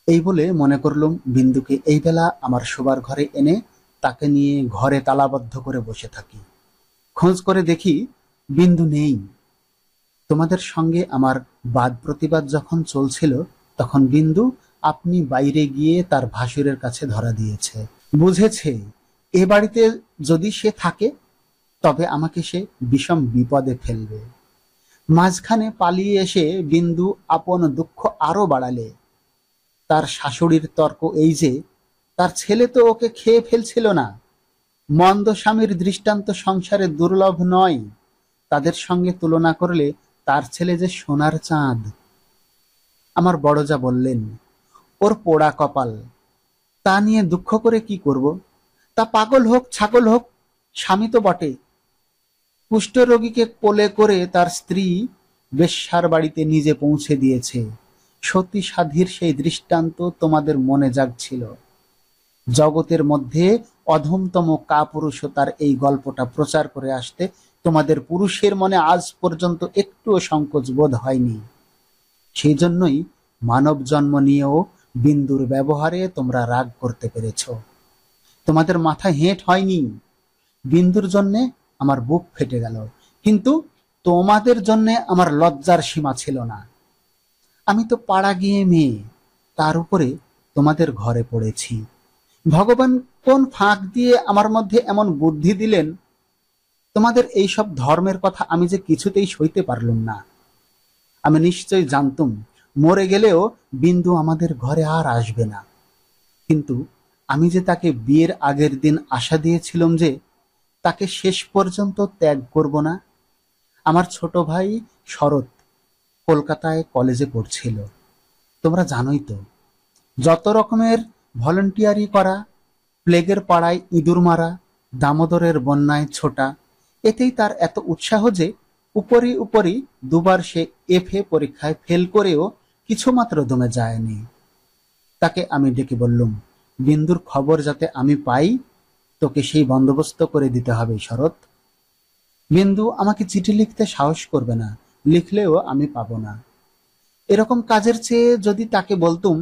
এই বলে মনে করলুম বিন্দুকে এই বেলা আমার শোবার ঘরে এনে তাকে নিয়ে ঘরে তালাবদ্ধ করে বসে থাকি। খোঁজ করে দেখি বিন্দু নেই। তোমাদের সঙ্গে আমার বাদ প্রতিবাদ যখন চলছিল, তখন বিন্দু আপনি বাইরে গিয়ে তার ভাসুরের কাছে ধরা দিয়েছে। বুঝেছে এ বাড়িতে যদি সে থাকে তবে আমাকে সে বিষম বিপদে ফেলবে। মাঝখানে পালিয়ে এসে বিন্দু আপন দুঃখ আরো বাড়ালে। তার শাশুড়ির তর্ক এই যে, তার ছেলে তো ওকে খেয়ে ফেলছিল না। মন্দ স্বামীর দৃষ্টান্ত সংসারে দুর্লভ নয়, তাদের সঙ্গে তুলনা করলে তার ছেলে যে সোনার চাঁদ। আমার বড়জা বললেন, ওর পোড়া কপাল, তা নিয়ে দুঃখ করে কি করব? তা পাগল হোক ছাগল হোক, স্বামী তো বটে। কুষ্ঠরোগীকে কোলে করে তার স্ত্রী বেশ্যার বাড়িতে নিজে পৌঁছে দিয়েছে। সতী সাধীর সেই দৃষ্টান্ত তোমাদের মনে জাগছিল। জগতের মধ্যে অধমতম কাপুরুষতার এই গল্পটা প্রচার করে আসতে তোমাদের পুরুষের মনে আজ পর্যন্ত একটুও সংকোচ বোধ হয়নি। সেই জন্যই মানব জন্ম নিয়েও বিন্দুর ব্যবহারে তোমরা রাগ করতে পেরেছ। তোমাদের মাথা হেঁট হয়নি। বিন্দুর জন্যে আমার বুক ফেটে গেল, কিন্তু তোমাদের জন্যে আমার লজ্জার সীমা ছিল না। আমি তো পাড়া গিয়ে মেয়ে, তার উপরে তোমাদের ঘরে পড়েছি। ভগবান কোন ফাঁক দিয়ে আমার মধ্যে এমন বুদ্ধি দিলেন, তোমাদের এই সব ধর্মের কথা আমি যে কিছুতেই সইতে পারলুম না। আমি নিশ্চয় জানতুম মরে গেলেও বিন্দু আমাদের ঘরে আর আসবে না, কিন্তু আমি যে তাকে বিয়ের আগের দিন আশা দিয়েছিলাম যে তাকে শেষ পর্যন্ত ত্যাগ করব না। আমার ছোট ভাই শরৎ কলকাতায় কলেজে পড়ছিল। তোমরা জানোই তো, যত রকমের ভলেন্টিয়ারি করা, প্লেগের পাড়ায় ইঁদুর মারা, দামোদরের বন্যায় ছোটা, এতেই তার এত উৎসাহ যে উপরি উপরি দুবার সে এফএ পরীক্ষায় ফেল করেও কিছুমাত্র দমে যায়নি। তাকে আমি ডেকে বললুম, বিন্দুর খবর যাতে আমি পাই, তোকে সেই বন্দোবস্ত করে দিতে হবে শরৎ। বিন্দু আমাকে চিঠি লিখতে সাহস করবে না, লিখলেও আমি পাবো না। এরকম কাজের চেয়ে যদি তাকে বলতুম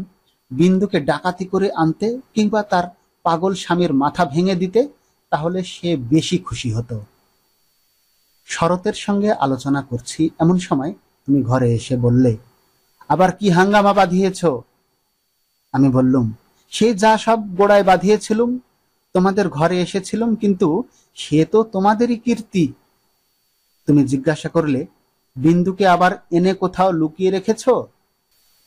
বিন্দুকে ডাকাতি করে আনতে কিংবা তার পাগল স্বামীর মাথা ভেঙে দিতে, তাহলে সে বেশি খুশি হতো। শরতের সঙ্গে আলোচনা করছি এমন সময় তুমি ঘরে এসে বললে, আবার কি হাঙ্গামা বাঁধিয়েছ? আমি বললুম, সে যা সব গোড়ায় বাঁধিয়েছিলুম, তোমাদের ঘরে এসেছিলুম, কিন্তু সে তো তোমাদেরই কীর্তি। তুমি জিজ্ঞাসা করলে, বিন্দুকে আবার এনে কোথাও লুকিয়ে রেখেছ?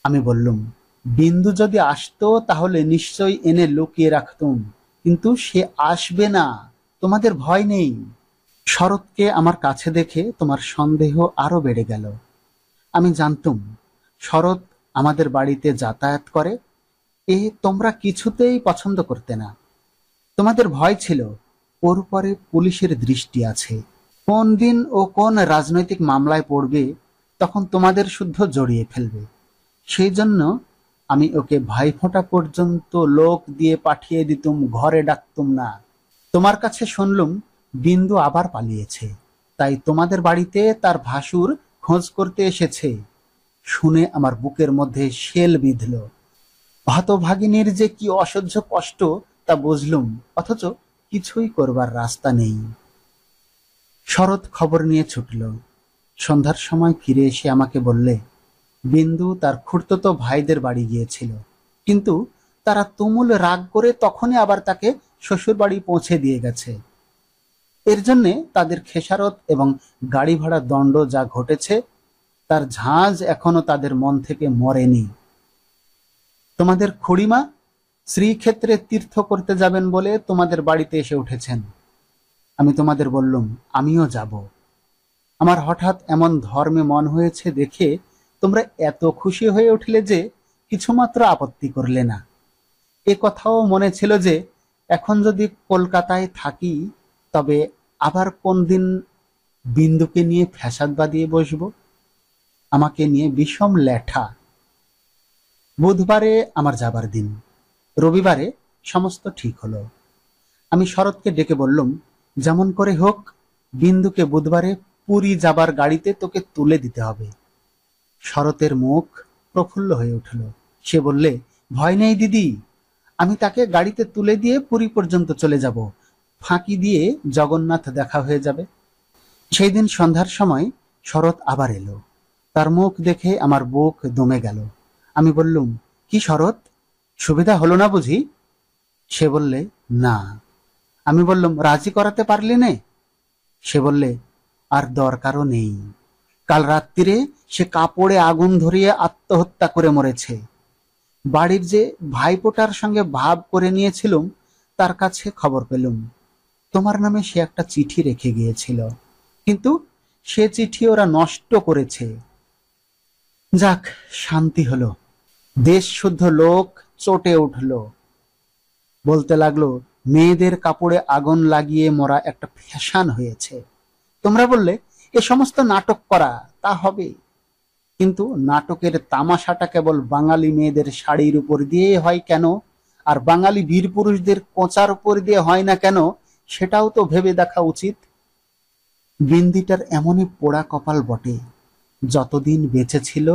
আমি বললুম, বিন্দু যদি আসতো তাহলে নিশ্চয়ই এনে লুকিয়ে রাখতুম, কিন্তু সে আসবে না, তোমাদের ভয় নেই। শরৎকে আমার কাছে দেখে তোমার সন্দেহ আরো বেড়ে গেল। আমি জানতুম শরৎ আমাদের বাড়িতে যাতায়াত করে, এ তোমরা কিছুতেই পছন্দ করতে না। তোমাদের ভয় ছিল ওর উপরে পুলিশের দৃষ্টি আছে, কোন দিন ও কোন রাজনৈতিক মামলায় পড়বে, তখন তোমাদের শুদ্ধ জড়িয়ে ফেলবে। সেই জন্য আমি ওকে ভাইফোঁটা পর্যন্ত লোক দিয়ে পাঠিয়ে দিতুম, ঘরে ডাকতুম না। তোমার কাছে শুনলুম বিন্দু আবার পালিয়েছে, তাই তোমাদের বাড়িতে তার ভাসুর খোঁজ করতে এসেছে। শুনে আমার বুকের মধ্যে শেল বিঁধল। হতভাগিনীর যে কি অসহ্য কষ্ট তা বুঝলুম, অথচ কিছুই করবার রাস্তা নেই। শরৎ খবর নিয়ে ছুটল। সন্ধ্যার সময় ফিরে এসে আমাকে বললে, বিন্দু তার খুড়তুতো ভাইদের বাড়ি গিয়েছিল, কিন্তু তারা তুমুল রাগ করে তখনই আবার তাকে শ্বশুর বাড়ি পৌঁছে দিয়ে গেছে। এর জন্যে তাদের খেসারত এবং গাড়ি ভাড়া দণ্ড যা ঘটেছে, তার ঝাঁজ এখনো তাদের মন থেকে মরেনি। তোমাদের খুড়িমা শ্রীক্ষেত্রে তীর্থ করতে যাবেন বলে তোমাদের বাড়িতে এসে উঠেছেন। আমি তোমাদের বললুম, আমিও যাব। আমার হঠাৎ এমন ধর্মে মন হয়েছে দেখে তোমরা এত খুশি হয়ে উঠলে যে কিছুমাত্র আপত্তি করলে না। এ কথাও মনে ছিল যে এখন যদি কলকাতায় থাকি তবে আবার কোন দিন বিন্দুকে নিয়ে ফ্যাসাদ বাঁধিয়ে বসবো। আমাকে নিয়ে বিষম লেঠা। বুধবারে আমার যাবার দিন, রবিবারে সমস্ত ঠিক হলো। আমি শরৎকে ডেকে বললুম, যেমন করে হোক বিন্দুকে বুধবারে পুরী যাবার গাড়িতে তোকে তুলে দিতে হবে। শরতের মুখ প্রফুল্ল হয়ে উঠল। সে বললে, ভয় নেই দিদি, আমি তাকে গাড়িতে তুলে দিয়ে পুরী পর্যন্ত চলে যাব, ফাঁকি দিয়ে জগন্নাথ দেখা হয়ে যাবে। সেই দিন সন্ধ্যার সময় শরৎ আবার এলো। তার মুখ দেখে আমার বুক দমে গেল। আমি বললুম, কি শরৎ, সুবিধা হলো না বুঝি? সে বললে, না। আমি বললুম, রাজি করাতে পারলি নে? সে বললে, আর দরকারও নেই। কাল রাত্রিরে সে কাপড়ে আগুন ধরিয়ে আত্মহত্যা করে মরেছে। বাড়ির যে ভাইপোটার সঙ্গে ভাব করে নিয়েছিলুম তার কাছে খবর পেলুম তোমার নামে সে একটা চিঠি রেখে গিয়েছিল, কিন্তু সে চিঠি ওরা নষ্ট করেছে। যাক, শান্তি হলো। দেশ শুদ্ধ লোক চটে উঠল, বলতে লাগলো, মেয়েদের কাপড়ে আগুন লাগিয়ে মরা একটা ফ্যাশন হয়েছে। তোমরা বললে, এ সমস্ত নাটক করা, তা হবে, কিন্তু নাটকের তামাশাটা কেবল বাঙালি মেয়েদের শাড়ির উপর দিয়ে হয় কেন, আর বাঙালি বীর পুরুষদের কোঁচার উপর দিয়ে হয় না কেন, সেটাও তো ভেবে দেখা উচিত। বিন্দিটার এমনই পোড়া কপাল বটে, যতদিন বেঁচে ছিল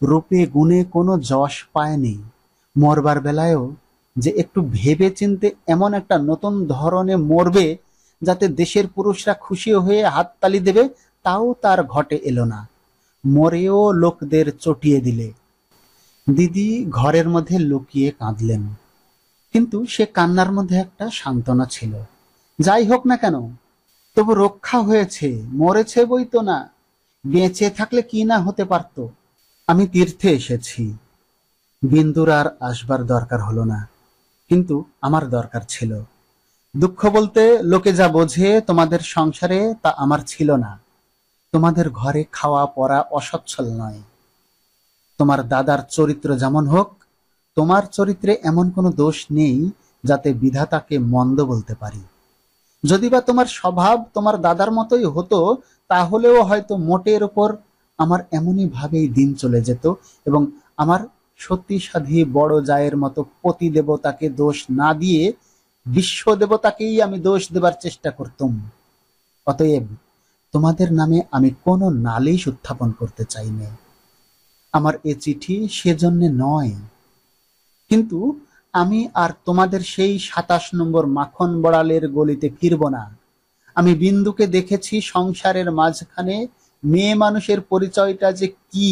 রূপে গুণে কোনো যশ পায়নি। মরবার বেলায়ও যে একটু ভেবে চিনতে এমন একটা নতুন ধরনে মরবে যাতে দেশের পুরুষরা খুশি হয়ে হাততালি দেবে, তাও তার ঘটে এলো না। মরেও লোকদের চটিয়ে দিলে। দিদি ঘরের মধ্যে লুকিয়ে কাঁদলেন, কিন্তু সে কান্নার মধ্যে একটা সান্ত্বনা ছিল। যাই হোক না কেন, তবু রক্ষা হয়েছে, মরেছে বই তো না, বেঁচে থাকলে কি না হতে পারত। আমি তীর্থে এসেছি, বিন্দুর আর আসবার দরকার হলো না, কিন্তু আমার দরকার ছিল। দুঃখ বলতে লোকে যা বোঝে তোমাদের সংসারে তা আমার ছিল না। তোমাদের ঘরে খাওয়া পড়া অসচ্ছল নয়। তোমার দাদার চরিত্র যেমন হোক, তোমার চরিত্রে এমন কোনো দোষ নেই যাতে বিধাতাকে মন্দ বলতে পারি। যদি বা তোমার স্বভাব তোমার দাদার মতোই হতো, তাহলেও হয়তো মোটের ওপর আমার এমনই ভাবেই দিন চলে যেত, এবং আমার সত্যি সাধী বড় জায়ের মতো পতি দেবতাকে দোষ না দিয়ে বিশ্ব দেবতাকেই আমি দোষ দেবার চেষ্টা করতুম। অতএব তোমাদের নামে আমি কোনো নালিশ উত্থাপন করতে চাই না। আমার এ চিঠি সেজন্য নয়, কিন্তু আমি আর তোমাদের সেই ২৭ নম্বর মাখন বড়ালের গলিতে ফিরব না। আমি বিন্দুকে দেখেছি সংসারের মাঝখানে, মেয়ে মানুষের পরিচয়টা যে কি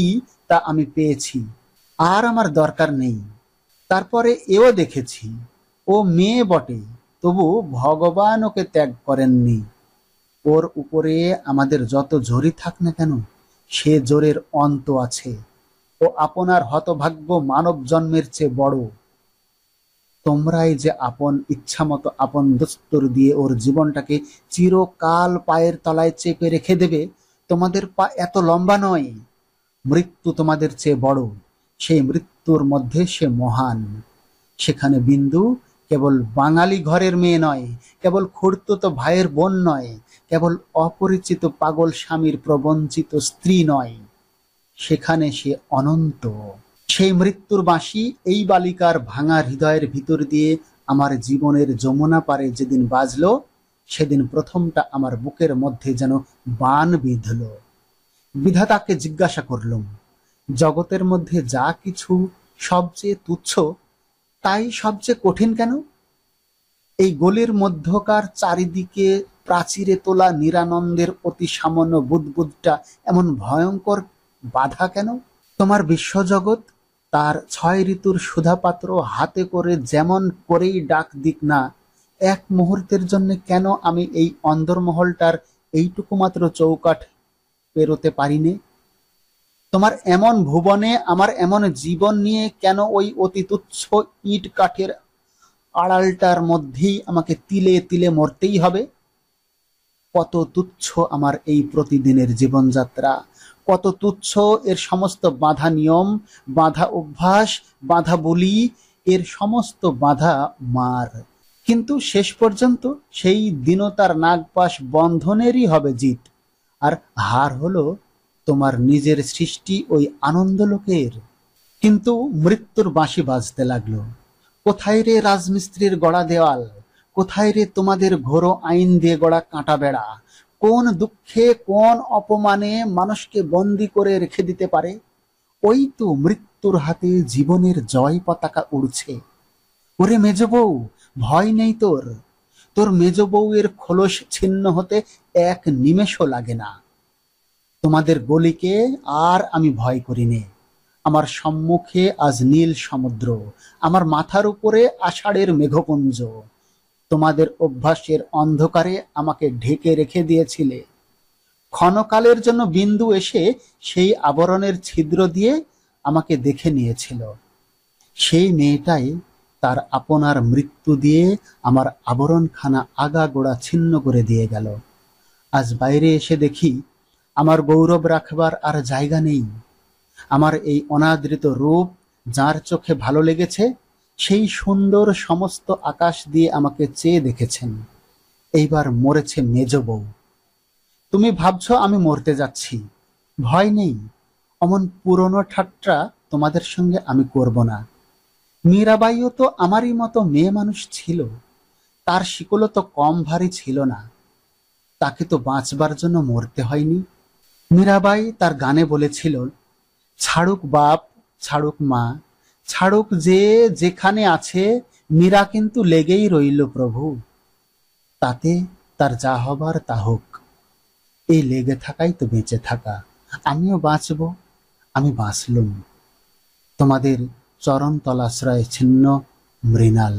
তা আমি পেয়েছি, আর আমার দরকার নেই। তারপরে এও দেখেছি, ও মেয়ে বটে, তবু ভগবান ওকে ত্যাগ করেননি। ওর উপরে আমাদের যত জোরই থাক না কেন, সে জোরের অন্ত আছে। ও আপনার হতভাগ্য মানব জন্মের চেয়ে বড়। তোমরাই যে আপন ইচ্ছা মতো আপন দস্তুর দিয়ে ওর জীবনটাকে চিরকাল পায়ের তলায় চেপে রেখে দেবে, তোমাদের পা এত লম্বা নয়। মৃত্যু তোমাদের চেয়ে বড়, সেই মৃত্যুর মধ্যে সে মহান। সেখানে বিন্দু কেবল বাঙালি ঘরের মেয়ে নয়, কেবল খুড়তুতো ভাইয়ের বোন নয়, কেবল অপরিচিত পাগল স্বামীর প্রবঞ্চিত স্ত্রী নয়, সেখানে সে অনন্ত। সেই মৃত্যুর বাঁশি এই বালিকার ভাঙা হৃদয়ের ভিতর দিয়ে আমার জীবনের যমুনা পারে যেদিন বাজলো, সেদিন প্রথমটা আমার বুকের মধ্যে যেন বান বিঁধল। বিধাতাকে জিজ্ঞাসা করলুম, জগতের মধ্যে যা কিছু সবচেয়ে তুচ্ছ, তাই সবচেয়ে কঠিন কেন? এই গলির মধ্যকার চারিদিকে প্রাচীরে তোলা নিরানন্দের অতি সামান্য বুদবুদটা এমন ভয়ঙ্কর বাধা কেন? তোমার বিশ্বজগৎ তার ৬ ঋতুর সুধাপাত্র হাতে করে যেমন করেই ডাক দিক না, এক মুহূর্তের জন্য কেন আমি এই অন্দরমহলটার এইটুকু মাত্র চৌকাঠ পেরোতে পারিনে? তোমার এমন ভুবনে আমার এমন জীবন নিয়ে কেন ওই অতি তুচ্ছ ইট কাঠের আড়ালটার মধ্যেই আমাকে তিলে তিলে মরতেই হবে? কত তুচ্ছ আমার এই প্রতিদিনের জীবনযাত্রা, কত তুচ্ছ এর সমস্ত বাধা নিয়ম, বাধা অভ্যাস, বাধা বলি, এর সমস্ত বাধা মার। কিন্তু শেষ পর্যন্ত সেই দীনতার নাগপাশ বন্ধনেরই হবে জিত, আর হার হলো তোমার নিজের সৃষ্টি ওই আনন্দলোকের। কিন্তু মৃত্যুর বাঁশি বাজতে লাগলো। কোথায় রে রাজমিস্ত্রির গড়া দেওয়াল, কোথায় রে তোমাদের ঘোর আইন দিয়ে গড়া কাঁটা বেড়া? কোন দুঃখে কোন অপমানে মানুষকে বন্দি করে রেখে দিতে পারে? ওই তো মৃত্যুর হাতে জীবনের জয় পতাকা উড়ছে। ওরে মেজ বউ, ভয় নেই তোর। তোর মেজ বউয়ের খোলস ছিন্ন হতে এক নিমেষও লাগে না। তোমাদের গলিকে আর আমি ভয় করি নে। আমার সম্মুখে আজ নীল সমুদ্র, আমার মাথার উপরে আষাঢ়ের মেঘপুঞ্জ। তোমাদের অভ্যাসের অন্ধকারে আমাকে ঢেকে রেখে দিয়েছিলে। ক্ষণকালের জন্য বিন্দু এসে সেই আবরণের ছিদ্র দিয়ে আমাকে দেখে নিয়েছিল। সেই মেয়েটাই তার আপনার মৃত্যু দিয়ে আমার আবরণখানা আগাগোড়া ছিন্ন করে দিয়ে গেল। আজ বাইরে এসে দেখি আমার গৌরব রাখবার আর জায়গা নেই। আমার এই অনাদৃত রূপ যার চোখে ভালো লেগেছে, সেই সুন্দর সমস্ত আকাশ দিয়ে আমাকে চেয়ে দেখেছেন। এইবার মরেছে মেজ বউ। তুমি ভাবছ আমি মরতে যাচ্ছি। ভয় নেই, অমন পুরনো ঠাট্টা তোমাদের সঙ্গে আমি করব না। মীরাবাইও তো আমারই মতো মেয়ে মানুষ ছিল, তার শিকলও তো কম ভারী ছিল না। তাকে তো বাঁচবার জন্য মরতে হয়নি। মীরাবাই তার গানে বলেছিল, ছাড়ুক বাপ, ছাড়ুক মা, ছাড়ুক যে যেখানে আছে, মীরা কিন্তু লেগেই রইল প্রভু। তাতে তার যা হবার তা হোক। এই লেগে থাকাই তো বেঁচে থাকা। আমিও বাঁচব, আমি বাঁচলুম। তোমাদের চরণ তলাশ্রয়ে ছিন্ন মৃণাল।